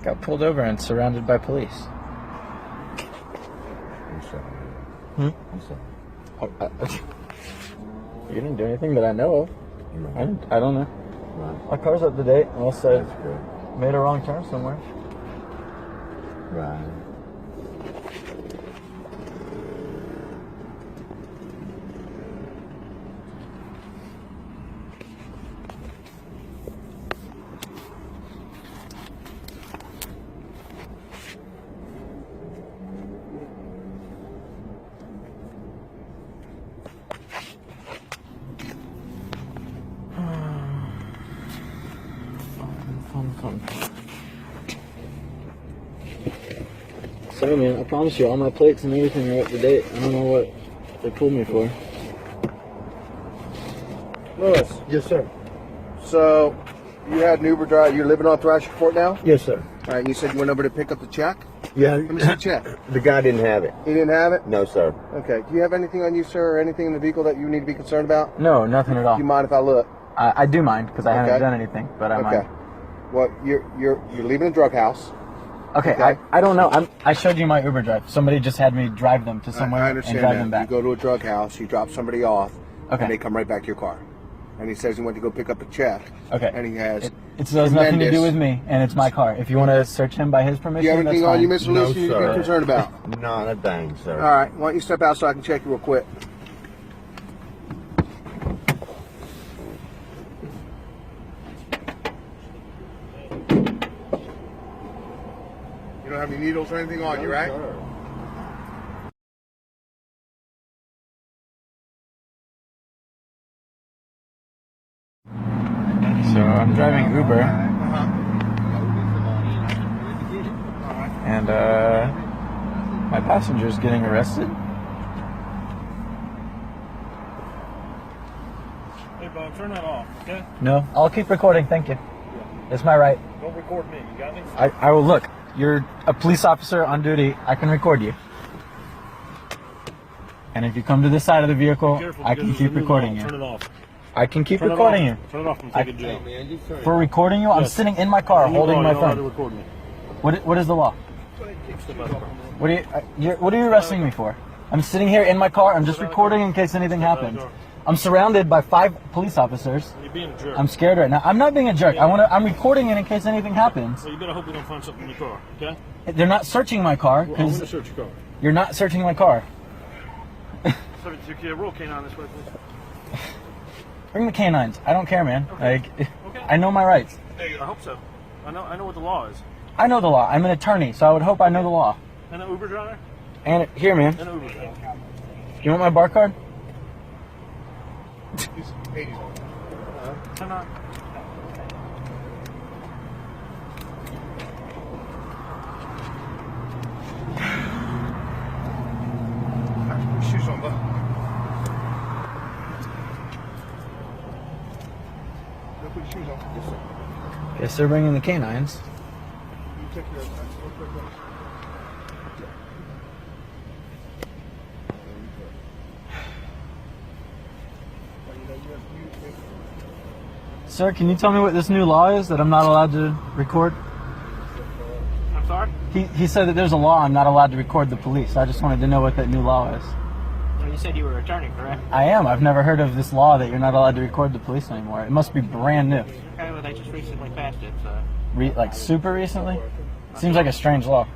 got pulled over and surrounded by police. You didn't do anything that I know of. I don't know. Right. My car's up to date unless I made a wrong turn somewhere. Right. Fun. Sorry, man. I promise you, all my plates and everything are up to date. I don't know what they pulled me for. Lewis. Yes, sir. So, you had an Uber driver. You're living on Thrasher Court now? Yes, sir. All right. You said you went over to pick up the check? Yeah. Let me see the check. The guy didn't have it. He didn't have it? No, sir. Okay. Do you have anything on you, sir, or anything in the vehicle that you need to be concerned about? No, nothing at all. Do you mind if I look? I do mind because I haven't done anything, but I mind. Well, you're leaving a drug house. Okay. I don't know. I showed you my Uber drive. Somebody just had me drive them to somewhere I and understand drive that. them back. You go to a drug house, you drop somebody off, Okay. and they come right back to your car. And he says he went to go pick up a check. Okay. And he has. It has nothing to do with me, and it's my car. If you want to search him by his permission, Do you have anything that's on you, fine. Mr. Lewis, you need to be concerned about? Not a thing, sir. All right. Why don't you step out so I can check you real quick? You don't have any needles or anything on you, right? So I'm driving Uber, and my passenger's getting arrested. Hey, Bob, turn that off, okay? No, I'll keep recording. Thank you. It's my right. Don't record me. You got me? I will look. You're a police officer on duty. I can record you. And if you come to this side of the vehicle, I can keep recording you. Turn it off. I can keep recording you. Turn it off and take a jail. For recording you, I'm sitting in my car holding my phone. Record me. What is the law? What are you arresting me for? I'm sitting here in my car. I'm just recording in case anything happens. I'm surrounded by 5 police officers. You're being a jerk. I'm scared right now. I'm not being a jerk. I'm recording it in case anything happens. Well, you better hope we don't find something in your car, okay? They're not searching my car. Well, I'm going to search your car. You're not searching my car. Roll K9 this way, please. Bring the canines. I don't care, man. Okay. Like, I know my rights. I hope so. I know what the law is. I know the law. I'm an attorney, so I would hope I know the law. And an Uber driver? And here, man. And an Uber driver. You want my bar card? Turn on. Shoes on, bud. Put your shoes on. Yes, sir. Guess they're bringing the canines. You take your Sir, can you tell me what this new law is that I'm not allowed to record? I'm sorry? He said that there's a law I'm not allowed to record the police. I just wanted to know what that new law is. Well, you said you were an attorney, correct? I am. I've never heard of this law that you're not allowed to record the police anymore. It must be brand new. Okay, well, they just recently passed it, so... Like super recently? Seems like a strange law.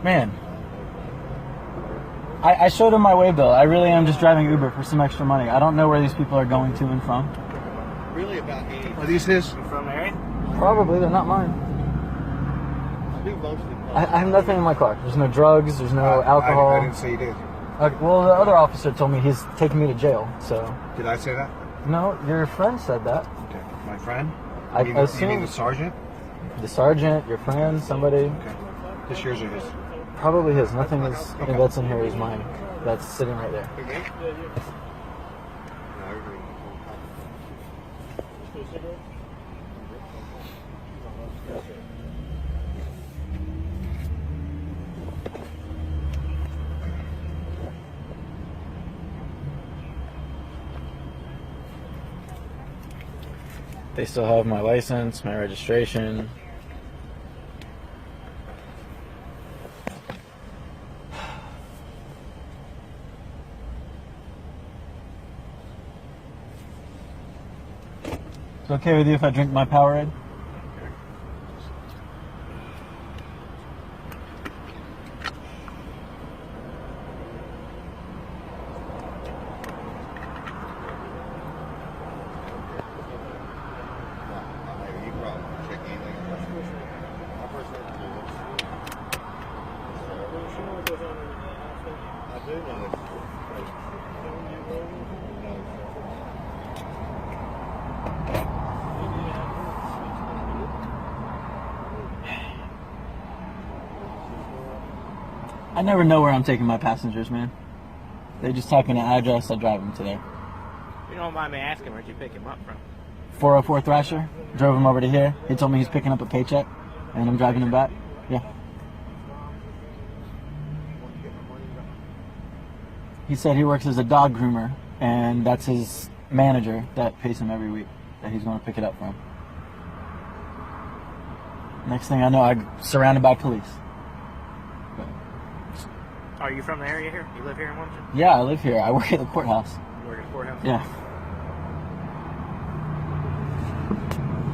Man. I showed him my way bill. I really am just driving Uber for some extra money. I don't know where these people are going to and from. Really about 80. Are these his? You from there? Probably. They're not mine. I have nothing in my car. There's no drugs. There's no alcohol. I didn't say you did. Well, the other officer told me he's taking me to jail, so... Did I say that? No, your friend said that. Okay. My friend? I You assume... mean the sergeant? The sergeant, your friend, somebody... Okay. This yours or his? Probably his. Nothing is that's in here is mine. That's sitting right there. They still have my license, my registration. It's okay with you if I drink my Powerade? I never know where I'm taking my passengers, man. They just type in an address, I drive them to there. You don't mind me asking where'd you pick him up from? 404 Thrasher, drove him over to here. He told me he's picking up a paycheck, and I'm driving him back. Yeah. He said he works as a dog groomer, and that's his manager that pays him every week, that he's going to pick it up from. Next thing I know, I'm surrounded by police. Are you from the area here? You live here in Wilmington? Yeah, I live here. I work at the courthouse. You work at the courthouse? Yeah.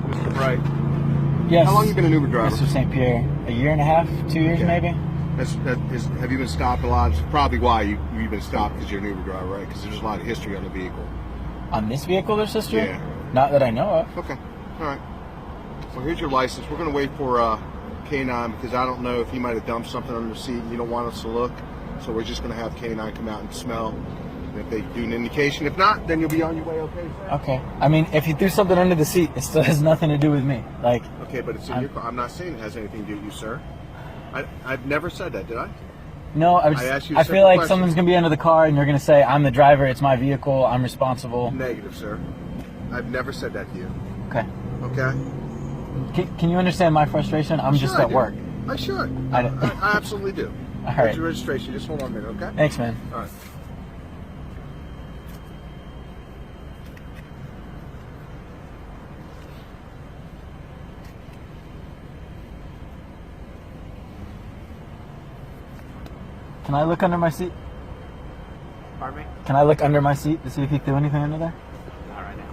Mr. Bright. Yes. How long you been an Uber driver? Mr. St. Pierre. A year and a half, 2 years maybe? Have you been stopped a lot? It's probably why you've been stopped, because you're an Uber driver, right? Because there's a lot of history on the vehicle. On this vehicle there's history? Yeah. Not that I know of. Okay. All right. Well, here's your license. We're going to wait for K9 because I don't know if he might have dumped something under the seat and you don't want us to look. So we're just going to have K9 come out and smell. And if they do an indication, if not, then you'll be on your way, okay, sir? Okay. I mean, if you threw something under the seat, it still has nothing to do with me. Like. Okay, but it's in your car. I'm not saying it has anything to do with you, sir. I've never said that, did I? No, I feel like someone's going to be under the car and you're going to say, I'm the driver, it's my vehicle, I'm responsible. Negative, sir. I've never said that to you. Okay. Okay? Can you understand my frustration? I'm just at work. I should. I absolutely do. All right. What's your registration? Just hold on a minute, okay? Thanks, man. All right. Can I look under my seat? Pardon me? Can I look under my seat to see if he threw anything under there? Not right now.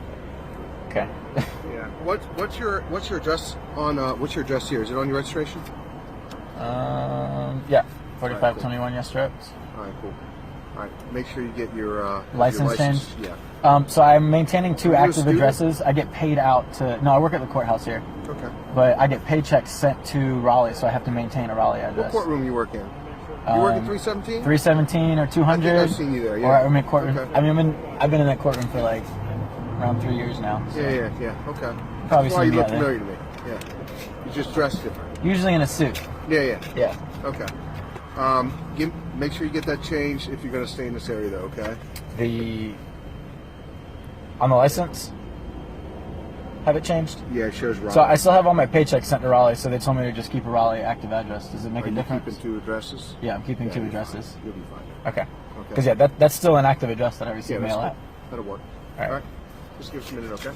Okay. Yeah. What's your address on what's your address here? Is it on your registration? Yeah. 4521 Yes Strokes. All right, cool. All right, make sure you get your license change. Yeah. So I'm maintaining two Are you a active student? addresses. I get paid out to. No, I work at the courthouse here. Okay. But I get paychecks sent to Raleigh, so I have to maintain a Raleigh address. What courtroom you work in? You work at 317? 317 or 200. I think I've seen you there. Yeah. Or I'm in courtroom. Okay. I mean, I've been in that courtroom for like around 3 years now. So Yeah. Okay. Probably That's why you seen me look out there. familiar to me. Yeah. You just dressed different. Usually in a suit. Yeah. Yeah. Okay. Make sure you get that changed if you're going to stay in this area, though. Okay. On the license, have it changed? Yeah, it shows Raleigh. So I still have all my paychecks sent to Raleigh, so they told me to just keep a Raleigh active address. Does it make Are a you difference? keeping two addresses? Yeah, I'm keeping two you'll be addresses. fine. You'll be fine. Okay. Okay. Because that's still an active address that I receive Yeah, mail that's at. cool. That'll work. All right. All right. Just give us a minute, okay?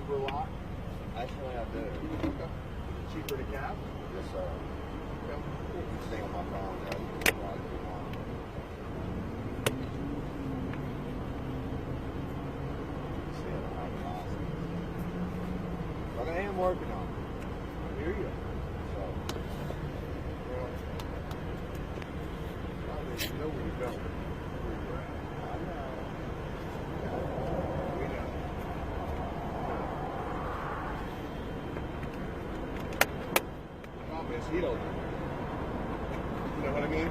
Uber lot? Actually, I do. Okay. Cheaper to cab? Yes, sir. Okay. Stay on my phone. working on. I hear you. So, you know where you're going. Where you're at. I know. We know. The problem is he don't know. You know what I mean?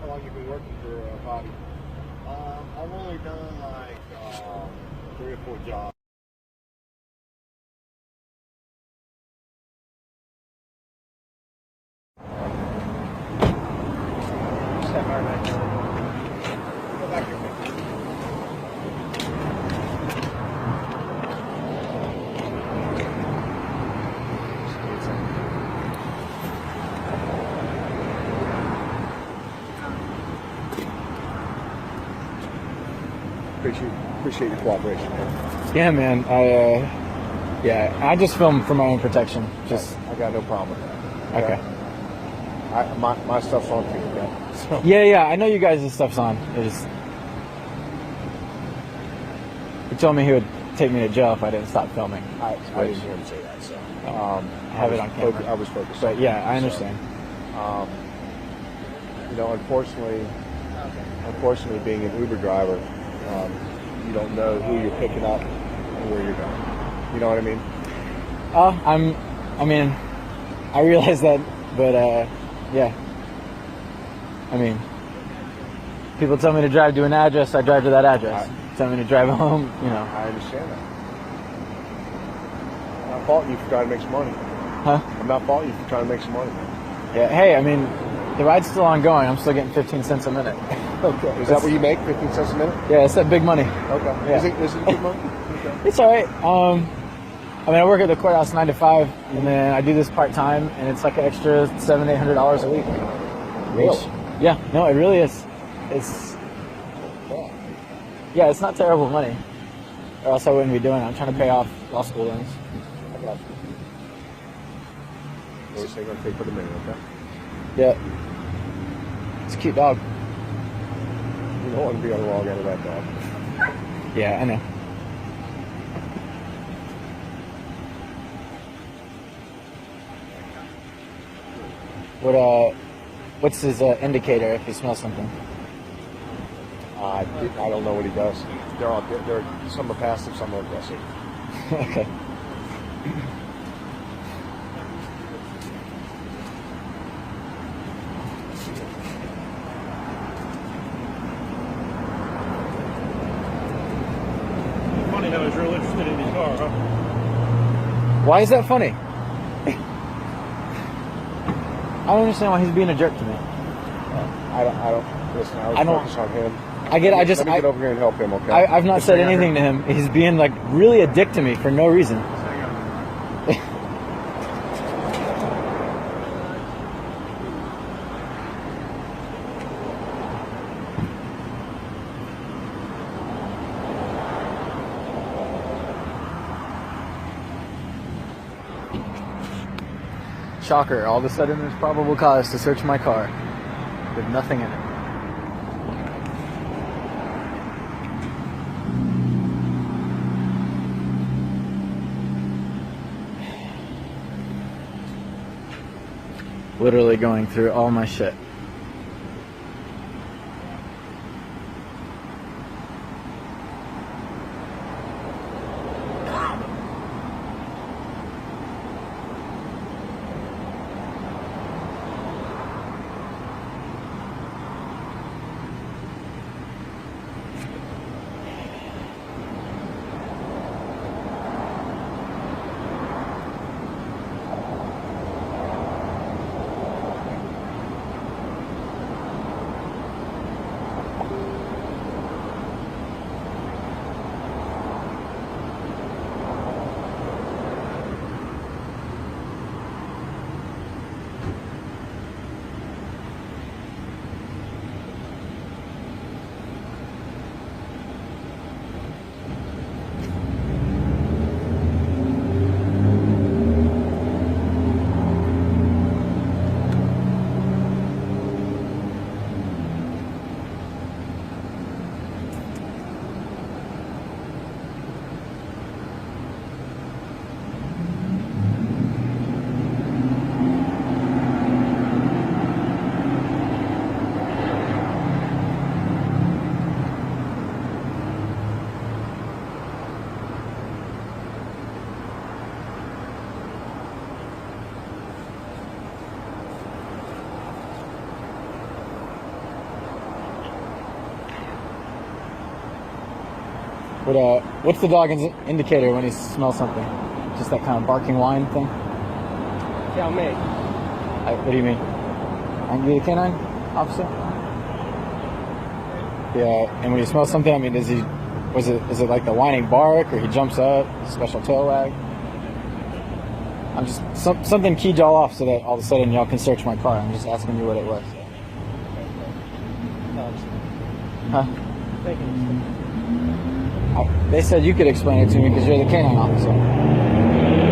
How long you been working for Bobby? I've only done like 3 or 4 jobs. Step right back. Go back here. Appreciate your cooperation, man. Yeah, man. I just film for my own protection. Just I got no problem with that. okay. My stuff's on too, okay? So. Yeah. I know you guys' stuff's on. He told me he would take me to jail if I didn't stop filming. I didn't hear him say that, so. I have it on camera. I was focused. But on yeah, that, I understand. So, you know, unfortunately, being an Uber driver, you don't know who you're picking up and where you're going. You know what I mean? I realize that, but yeah. I mean, people tell me to drive to an address, I drive to that address. Tell me to drive home, you know. I understand that. I'm not faulting you for trying to make some money. Huh? I'm not faulting you for trying to make some money, man. Yeah. Hey, I mean, the ride's still ongoing. I'm still getting 15 cents a minute. Okay. Is that what you make? 15 cents a minute? Yeah, it's that big money. Okay. Yeah. Is it good money? Okay. It's all right. I work at the courthouse 9 to 5, and then I do this part time, and it's like an extra $700-800 a week. Really? Yeah. No, it really is. It's yeah, it's not terrible money, or else I wouldn't be doing it. I'm trying to pay off law school loans. I got you. What are going to take for the minute, okay? Yeah. It's a cute dog. You don't want to be on the wrong end of that dog. Yeah, I know. What's his indicator if he smells something? I don't know what he does. They're some are passive, some are aggressive. Okay. Funny how he's real interested in his car, huh? Why is that funny? I don't understand why he's being a jerk to me. I don't listen. I was focused on him. I get. Let me get over here and help him, okay? I've not said anything to him. He's being like really a dick to me for no reason. Shocker, all of a sudden there's probable cause to search my car with nothing in it. Literally going through all my shit. What's the dog indicator when he smells something? Just that kind of barking whine thing? Tell me. What do you mean? Aren't you the canine officer? Yeah, and when he smells something, I mean, is it like the whining bark, or he jumps up, special tail wag? I'm just, something keyed y'all off so that all of a sudden y'all can search my car. I'm just asking you what it was. Huh? They said you could explain it to me because you're the canine officer.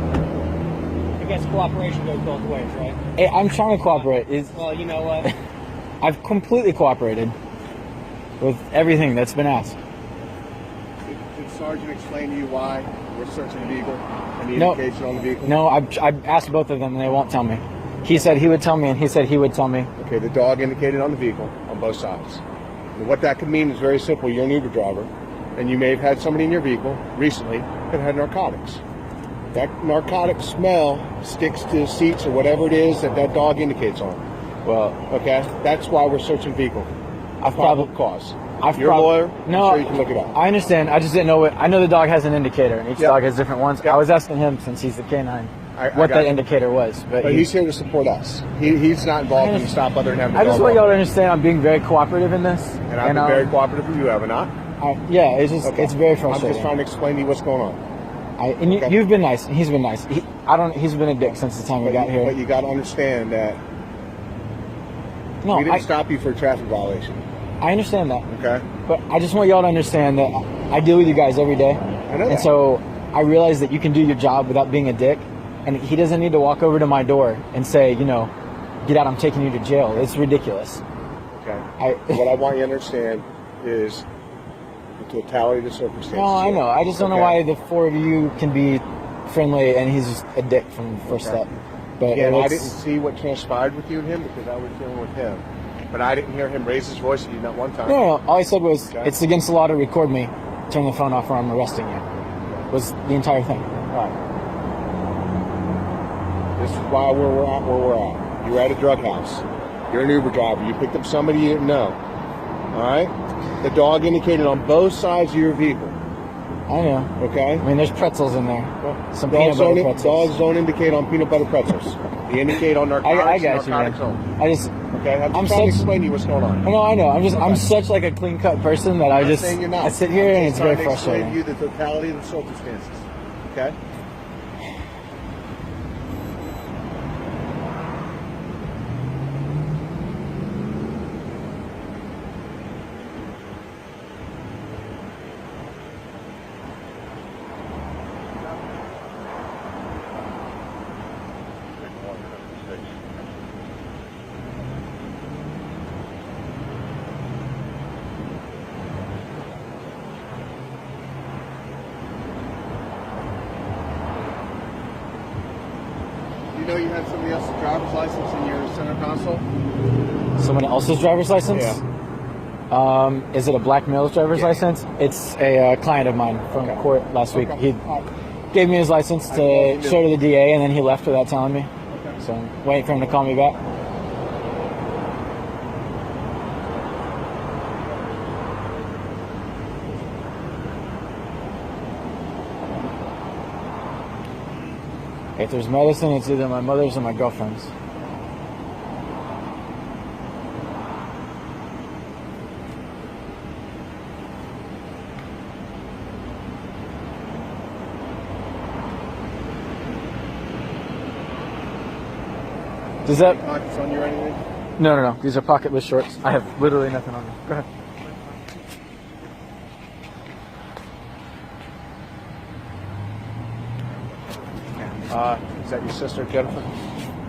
I guess cooperation goes both ways, right? Hey, I'm trying to cooperate. Well, you know what? I've completely cooperated with everything that's been asked. Did Sergeant explain to you why we're searching the vehicle and the No. indication on the vehicle? No, I asked both of them and they won't tell me. He said he would tell me, and he said he would tell me. Okay, the dog indicated on the vehicle on both sides. And what that could mean is very simple. You're an Uber driver, and you may have had somebody in your vehicle recently that had narcotics. That narcotic smell sticks to seats or whatever it is that dog indicates on. Well, Okay, that's why we're searching vehicle. I've Probable probably cause. I've You're a lawyer. No, I'm sure you can look it up. I understand. I just didn't know what. I know the dog has an indicator, and each Yep. dog has different ones. Yep. I was asking him, since he's the canine, I what got that you. indicator was. But He's here to support us. He's not involved in the stop other than having the I just dog want y'all walk. to understand I'm being very cooperative in this. And I've been very cooperative with you, have I not? Yeah, it's just Okay. it's very I'm frustrating. just trying to explain to you what's going on. And Okay. you've been nice, and he's been nice. He's been a dick since the time we got here. But you got to understand that No, we didn't stop you for a traffic violation. I understand that. Okay? But I just want y'all to understand that I deal with you guys every day. I know And that. so I realize that you can do your job without being a dick. And he doesn't need to walk over to my door and say, get out, I'm taking you to jail. It's ridiculous. Okay. What I want you to understand is the totality of the circumstances. No, I know. I just don't know why the four of you can be friendly and he's just a dick from the first step. But Again, I it's- didn't see what transpired with you and him because I was dealing with him. But I didn't hear him raise his voice at you not one time. No, all I said was, Okay. it's against the law to record me. Turn the phone off or I'm arresting you. Was the entire thing. All right. This is why we're at where we're at. You were at a drug house. You're an Uber driver. You picked up somebody you didn't know. All right? The dog indicated on both sides of your vehicle. I know. Okay? I mean, there's pretzels in there. Some peanut Dogs butter don't, pretzels. dogs don't indicate on peanut butter pretzels. They indicate on narcotics. I got you, narcotics man. only. I just, Okay? I'm I'm just trying to such- explain to you what's going on. no, I know. I'm Okay. such like a clean cut person that I'm not saying you're not. I sit here I'm and just it's very trying to explain to frustrating. you the totality of the circumstances. Okay? You know you had somebody else's driver's license in your center console? Someone else's driver's license? Yeah. Is it a black male's driver's Yeah. license? It's a client of mine from Okay. court last week. Okay. He gave me his license I know you to do. show to the DA, and then he left without telling me. Okay. So I'm waiting for him to call me back. If there's medicine, it's either my mother's or my girlfriend's. Does that? Pockets on you or anything? No. These are pocketless shorts. I have literally nothing on me. Go ahead. Is that your sister, Jennifer?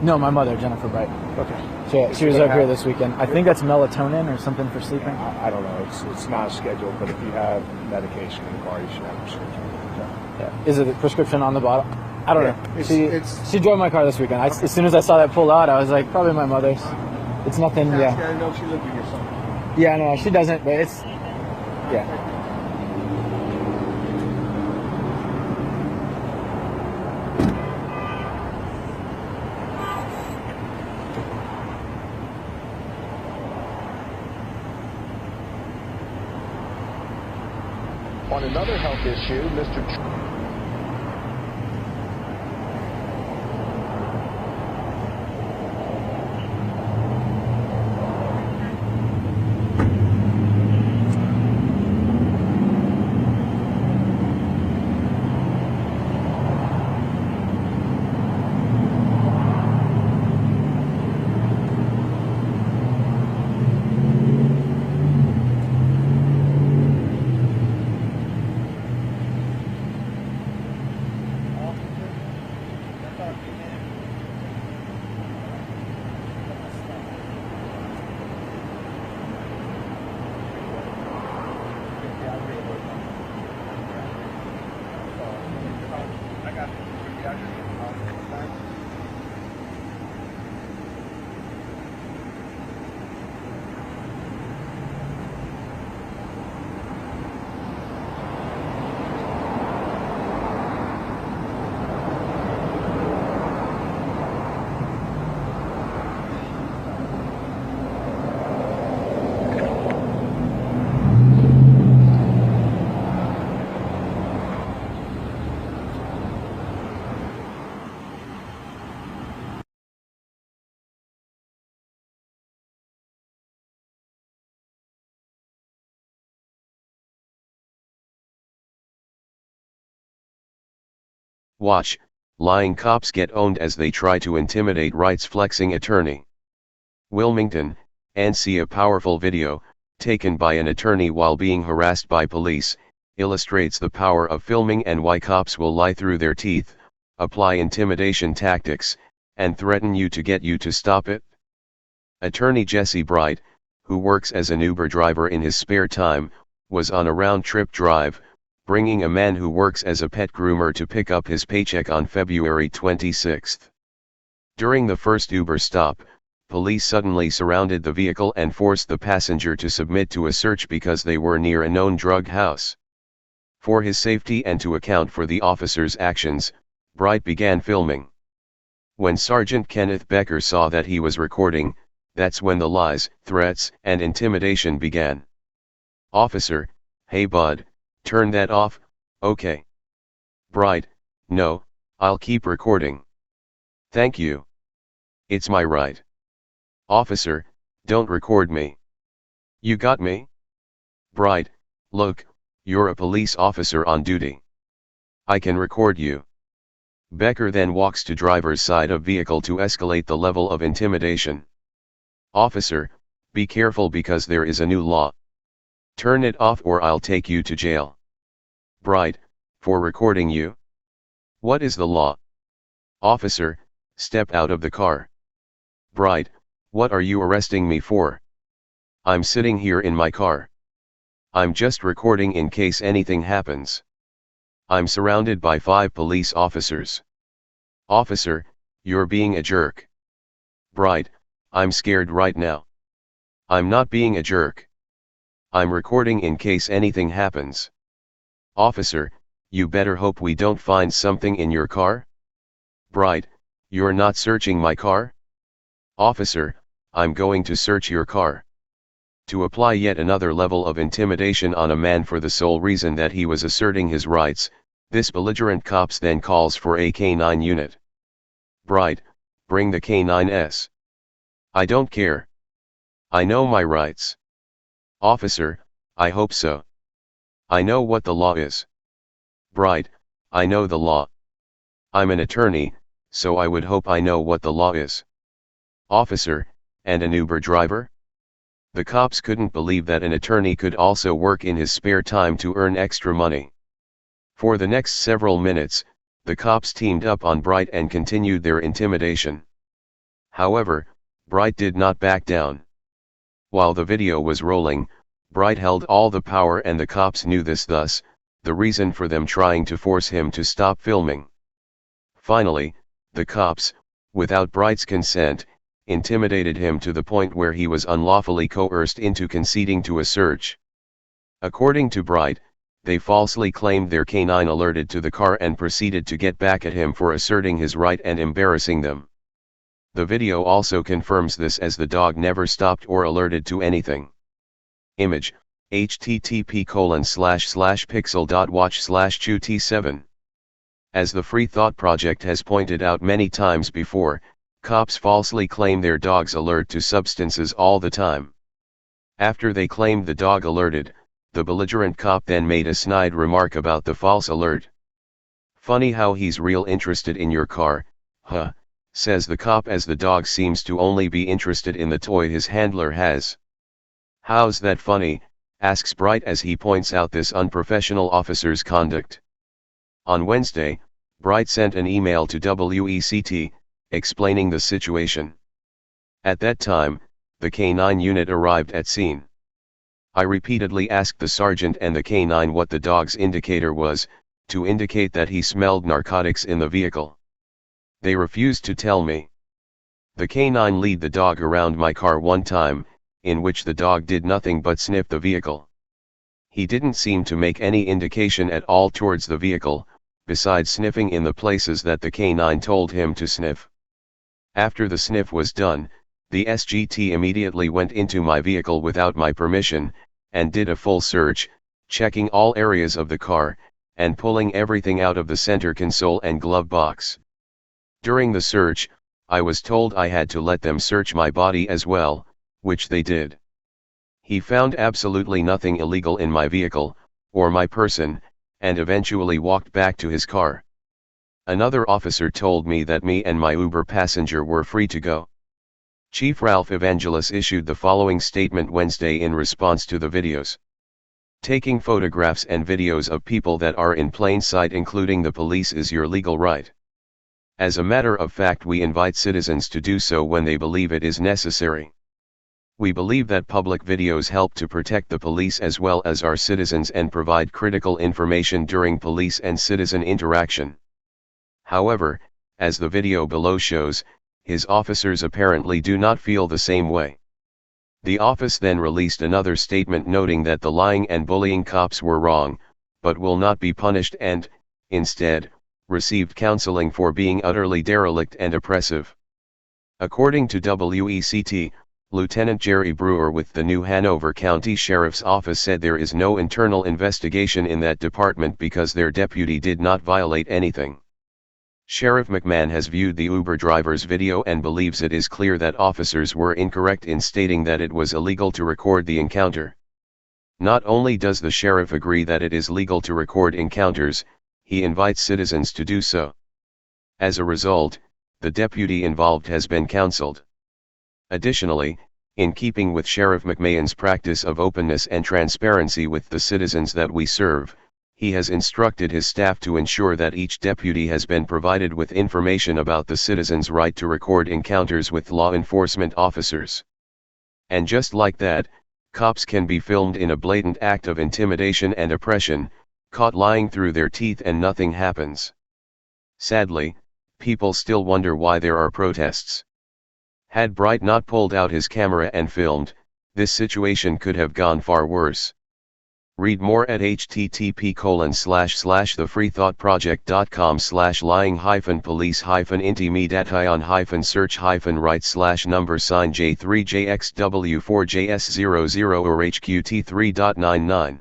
No, my mother, Jennifer Bright. Okay. She was up here this weekend. I think that's melatonin or something for sleeping. I don't know. It's not scheduled, but if you have medication in the car, you should have a prescription. Yeah. Is it a prescription on the bottle? I don't know. It's- She drove my car this weekend. As soon as I saw that pull out, I was like, probably my mother's. It's nothing. I Yeah. didn't know if she lived with your son. Yeah. No, she doesn't. But it's. Yeah. On another health issue, Mr. Watch, lying cops get owned as they try to intimidate rights-flexing attorney. Wilmington, NC. A powerful video, taken by an attorney while being harassed by police, illustrates the power of filming and why cops will lie through their teeth, apply intimidation tactics, and threaten you to get you to stop it. Attorney Jesse Bright, who works as an Uber driver in his spare time, was on a round-trip drive, bringing a man who works as a pet groomer to pick up his paycheck on February 26. During the first Uber stop, police suddenly surrounded the vehicle and forced the passenger to submit to a search because they were near a known drug house. For his safety and to account for the officer's actions, Bright began filming. When Sergeant Kenneth Becker saw that he was recording, that's when the lies, threats, and intimidation began. "Officer, hey bud, turn that off, okay?" Bright, "No, I'll keep recording." "Thank you. It's my right." "Officer, don't record me." "You got me?" Bright, "Look, you're a police officer on duty. I can record you." Becker then walks to driver's side of vehicle to escalate the level of intimidation. "Officer, be careful because there is a new law. Turn it off or I'll take you to jail." Bright, "For recording you? What is the law?" "Officer, step out of the car." Bright, "What are you arresting me for? I'm sitting here in my car. I'm just recording in case anything happens. I'm surrounded by 5 police officers." "Officer, you're being a jerk." Bright, "I'm scared right now. I'm not being a jerk. I'm recording in case anything happens." "Officer, you better hope we don't find something in your car." Bright, "You're not searching my car?" "Officer, I'm going to search your car." To apply yet another level of intimidation on a man for the sole reason that he was asserting his rights, this belligerent cops then calls for a K9 unit. Bright, "Bring the K9s. I don't care. I know my rights." "Officer, I hope so. I know what the law is." Bright, "I know the law. I'm an attorney, so I would hope I know what the law is." "Officer, and an Uber driver?" The cops couldn't believe that an attorney could also work in his spare time to earn extra money. For the next several minutes, the cops teamed up on Bright and continued their intimidation. However, Bright did not back down. While the video was rolling, Bright held all the power and the cops knew this, thus, the reason for them trying to force him to stop filming. Finally, the cops, without Bright's consent, intimidated him to the point where he was unlawfully coerced into conceding to a search. According to Bright, they falsely claimed their canine alerted to the car and proceeded to get back at him for asserting his right and embarrassing them. The video also confirms this, as the dog never stopped or alerted to anything. Image, http://pixel.watch/qt7. As the Free Thought Project has pointed out many times before, cops falsely claim their dogs alert to substances all the time. After they claimed the dog alerted, the belligerent cop then made a snide remark about the false alert. "Funny how he's real interested in your car, huh," says the cop, as the dog seems to only be interested in the toy his handler has. "How's that funny?" asks Bright as he points out this unprofessional officer's conduct. On Wednesday, Bright sent an email to WECT, explaining the situation. At that time, the K9 unit arrived at scene. I repeatedly asked the sergeant and the K9 what the dog's indicator was, to indicate that he smelled narcotics in the vehicle. They refused to tell me. The K9 led the dog around my car one time, in which the dog did nothing but sniff the vehicle. He didn't seem to make any indication at all towards the vehicle, besides sniffing in the places that the K9 told him to sniff. After the sniff was done, the SGT immediately went into my vehicle without my permission, and did a full search, checking all areas of the car, and pulling everything out of the center console and glove box. During the search, I was told I had to let them search my body as well, which they did. He found absolutely nothing illegal in my vehicle, or my person, and eventually walked back to his car. Another officer told me that me and my Uber passenger were free to go. Chief Ralph Evangelos issued the following statement Wednesday in response to the videos. "Taking photographs and videos of people that are in plain sight, including the police, is your legal right. As a matter of fact, we invite citizens to do so when they believe it is necessary. We believe that public videos help to protect the police as well as our citizens and provide critical information during police and citizen interaction. However, as the video below shows, his officers apparently do not feel the same way." The office then released another statement noting that the lying and bullying cops were wrong, but will not be punished and, instead, received counseling for being utterly derelict and oppressive. According to WECT, Lieutenant Jerry Brewer with the New Hanover County Sheriff's Office said there is no internal investigation in that department because their deputy did not violate anything. Sheriff McMahon has viewed the Uber driver's video and believes it is clear that officers were incorrect in stating that it was illegal to record the encounter. Not only does the sheriff agree that it is legal to record encounters, he invites citizens to do so. As a result, the deputy involved has been counseled. Additionally, in keeping with Sheriff McMahon's practice of openness and transparency with the citizens that we serve, he has instructed his staff to ensure that each deputy has been provided with information about the citizens' right to record encounters with law enforcement officers. And just like that, cops can be filmed in a blatant act of intimidation and oppression, caught lying through their teeth, and nothing happens. Sadly, people still wonder why there are protests. Had Bright not pulled out his camera and filmed, this situation could have gone far worse. Read more at http://thefreethought-project.com/lying-police-intimidation-search-right/number sign J3JXW4JS00 or HQT3.99.